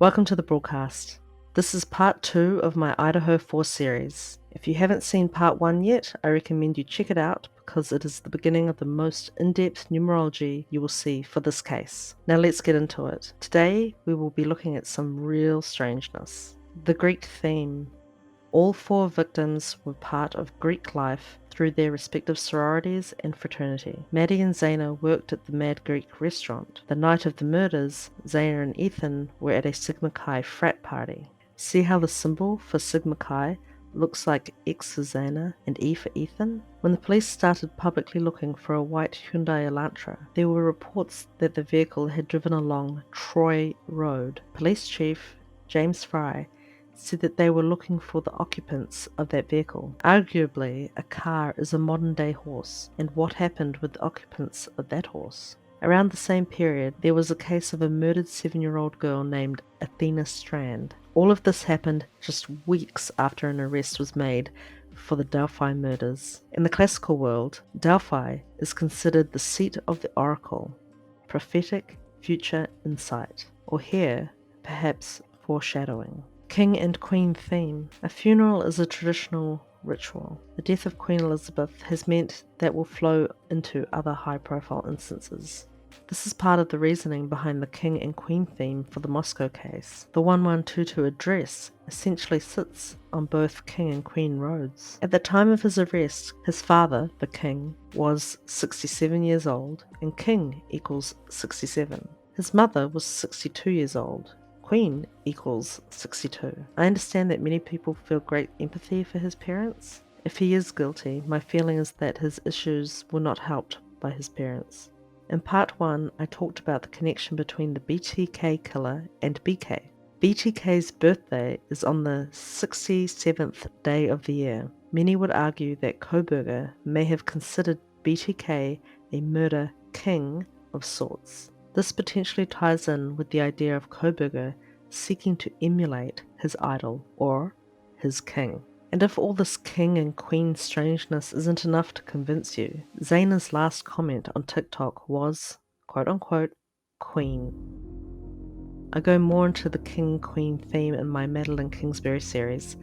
Welcome to the broadcast. This is part 2 of my Idaho 4 series. If you haven't seen part 1 yet, I recommend you check it out because it is the beginning of the most in-depth numerology you will see for this case. Now let's get into it. Today we will be looking at some real strangeness. The Greek theme. All 4 victims were part of Greek life through their respective sororities and fraternity. Maddie and Xana worked at the Mad Greek restaurant. The night of the murders, Xana and Ethan were at a Sigma Chi frat party. See how the symbol for Sigma Chi looks like X for Xana and E for Ethan? When the police started publicly looking for a white Hyundai Elantra, there were reports that the vehicle had driven along Troy Road. Police Chief James Fry said that they were looking for the occupants of that vehicle. Arguably, a car is a modern-day horse, and what happened with the occupants of that horse? Around the same period, there was a case of a murdered 7-year-old girl named Athena Strand. All of this happened just weeks after an arrest was made for the Delphi murders. In the classical world, Delphi is considered the seat of the oracle, prophetic future insight, or here, perhaps foreshadowing. King and Queen theme. A funeral is a traditional ritual. The death of Queen Elizabeth has meant that will flow into other high-profile instances. This is part of the reasoning behind the King and Queen theme for the Moscow case. The 1122 address essentially sits on both King and Queen roads. At the time of his arrest, his father, the King, was 67 years old, and King equals 67. His mother was 62 years old. Queen equals 62. I understand that many people feel great empathy for his parents. If he is guilty, my feeling is that his issues were not helped by his parents. In part 1, I talked about the connection between the BTK killer and BK. BTK's birthday is on the 67th day of the year. Many would argue that Kohberger may have considered BTK a murder king of sorts. This potentially ties in with the idea of Kohberger seeking to emulate his idol, or his king. And if all this king and queen strangeness isn't enough to convince you, Xana's last comment on TikTok was, quote-unquote, queen. I go more into the king-queen theme in my Madeline Kingsbury series.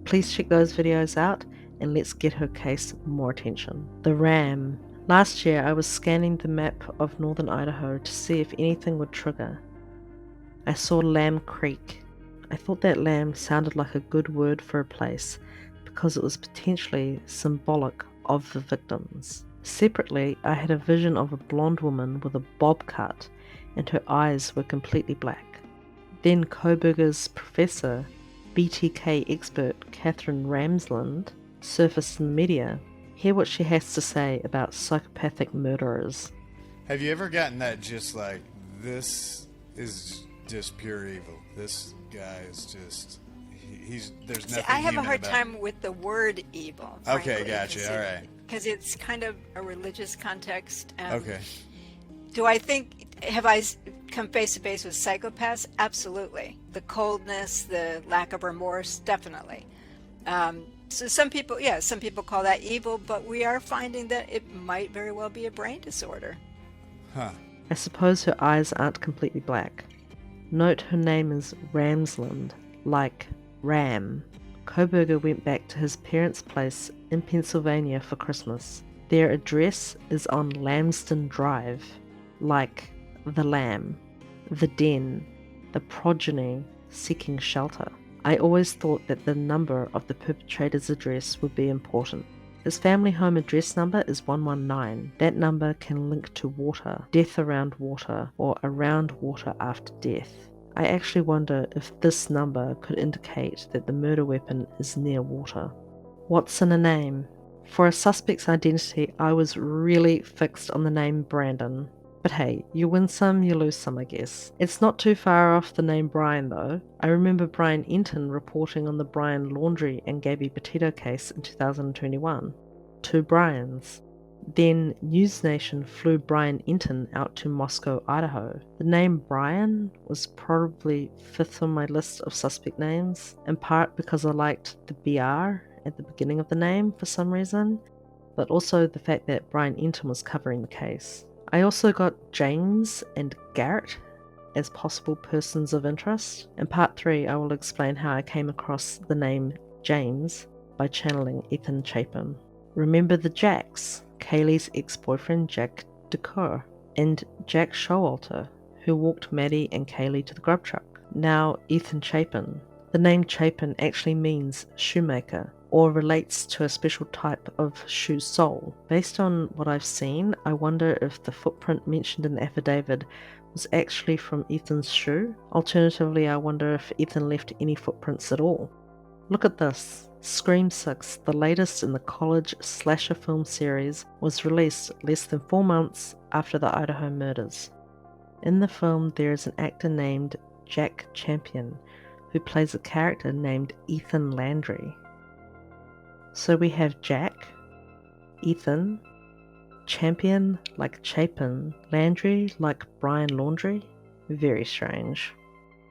Please check those videos out, and let's get her case more attention. The Ram. Last year, I was scanning the map of northern Idaho to see if anything would trigger. I saw Lamb Creek. I thought that lamb sounded like a good word for a place because it was potentially symbolic of the victims. Separately, I had a vision of a blonde woman with a bob cut, and her eyes were completely black. Then Kohberger's professor, BTK expert Catherine Ramsland, surfaced in the media. Hear what she has to say about psychopathic murderers. Have you ever gotten that just like, this is just pure evil? This guy is just, there's nothing I have a human hard about time with the word evil. Okay, gotcha, all right. Because it's kind of a religious context. Okay. Do I think, have I come face to face with psychopaths? Absolutely. The coldness, the lack of remorse, definitely. So some people call that evil, but we are finding that it might very well be a brain disorder. Huh. I suppose her eyes aren't completely black. Note her name is Ramsland, like Ram. Kohberger went back to his parents' place in Pennsylvania for Christmas. Their address is on Lambston Drive, like the lamb, the den, the progeny seeking shelter. I always thought that the number of the perpetrator's address would be important. His family home address number is 119. That number can link to water, death around water, or around water after death. I actually wonder if this number could indicate that the murder weapon is near water. What's in a name? For a suspect's identity, I was really fixed on the name Brandon. But hey, you win some, you lose some, I guess. It's not too far off the name Bryan, though. I remember Brian Enton reporting on the Bryan Laundry and Gabby Petito case in 2021. 2 Bryans. Then News Nation flew Bryan Enton out to Moscow, Idaho. The name Bryan was probably 5th on my list of suspect names, in part because I liked the BR at the beginning of the name for some reason, but also the fact that Bryan Enton was covering the case. I also got James and Garrett. as possible persons of interest. In part 3, I will explain how I came across the name James by channeling Ethan Chapin. Remember the Jacks, Kaylee's ex-boyfriend Jack DeCoeur, and Jack Showalter, who walked Maddie and Kaylee to the grub truck. Now Ethan Chapin. The name Chapin actually means shoemaker, or relates to a special type of shoe sole. Based on what I've seen, I wonder if the footprint mentioned in the affidavit was actually from Ethan's shoe. Alternatively, I wonder if Ethan left any footprints at all. Look at this. Scream 6, the latest in the college slasher film series, was released less than 4 months after the Idaho murders. In the film, there is an actor named Jack Champion, who plays a character named Ethan Landry. So we have Jack, Ethan, Champion like Chapin, Landry like Brian Laundry. Very strange.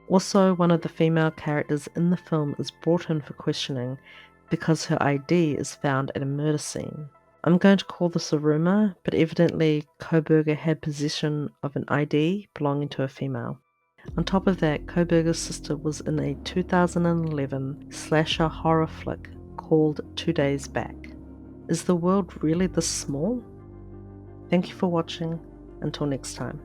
Also, one of the female characters in the film is brought in for questioning because her ID is found at a murder scene. I'm going to call this a rumor, but evidently Kohberger had possession of an ID belonging to a female. On top of that, Kohberger's sister was in a 2011 slasher horror flick called 2 Days Back. Is the world really this small? Thank you for watching. Until next time.